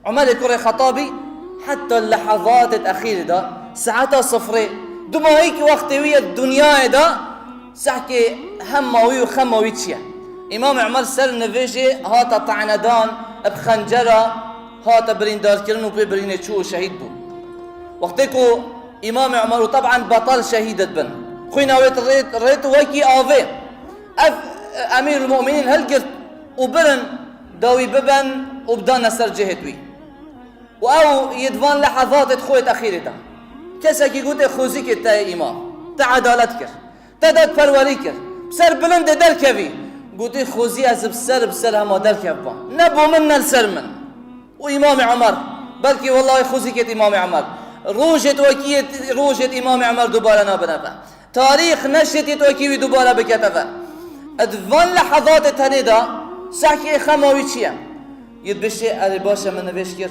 عمر كري خطابي حتى اللحظات الأخيرة دا ساعتها صفري دوما هيك وقت ويا الدنيا دا سحكي هموي وخموي تشيا. إمام عمر سر نفيجي هاتا طعندان بخنجرة هاتا بريندار كرنو ببرينة شو شهيد بو وقتكو إمام عمر وطبعا بطل شهيدة بن خوينا ريت ويكي آفي أمير المؤمنين هل قلت وبرن داوي ببن وبدانا سر جهتوي وأو يدفان لحظات تخويت أخيرة دا كساكي قلت خوزيك تا إمام تا عدالتك تا فروريك بسر بلند دركبي قلت خوزي أزب بسر هما دركبا نبو منا السر من وإمام عمر بلكي والله خوزيك إمام عمر روجت إمام عمر دوباره نابنفا تاريخ نشتي توكيوي دوباره بكتفا ادفان لحظات تنيدا سحكي خماوي چيا يدبشي اري باشا من نبشكر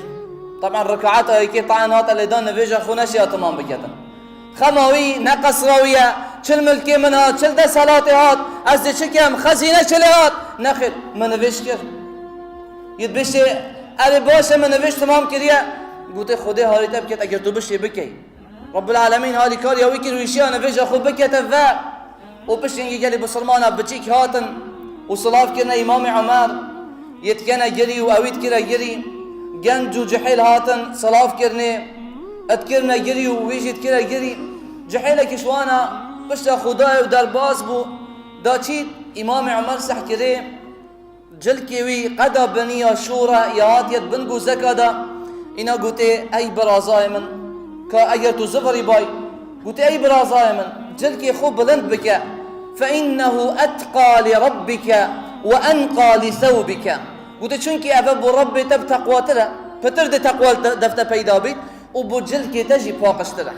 طبعا ركعات هيك طعنات اللي دان نبيجا خونشي تمام بكتن خماوي نقص راوية چل ملكي منها چل ده صلاتي هات از ده چكم خزينة چل هات نخل من نبشكر يدبشي اري باشا من نبش تمام كريا قلت خدي هاري تبكت اگر تو بشي بكي رب العالمين هاري كاريا ويكر ويشيانا فيجا خو بكت الذا وبشنجي قالي بسلمانا بتشيك هاتن وصلاف كنا إمام عمر يتكنا جري وأويت كنا جري جنجو جحيل هاتن صلاف كرني أذكرنا جري ويجي كنا جري جحيلك شوانا بشتا خداي ودرباز بو داتشيت إمام عمر سحكري جلكيوي قدا بني شورى يهات يد بنقو زكادا إنا قلت أي برازاي من كأجر تزغري باي قلت أي برازاي من جلكي خو بلند بك فإنه أتقى لربك وأنقى لثوبك قلت شنكي أبب ربي تب تقوى ترى فترد تقوى دفت بيدا بيت وبجلكي تجي باقش ترى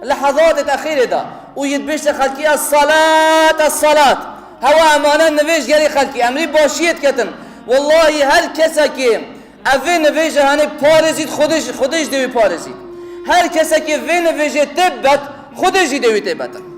لحظات الأخيرة دا ويدبش خلكي الصلاة هوا أمانا نفيش قالي خلكي أمري باشيت كتن والله هل كسكي أفي نفيش هاني بارزيت خودش دوي بارزيت هل كسكي في نفيش تبت خودش دوي تبت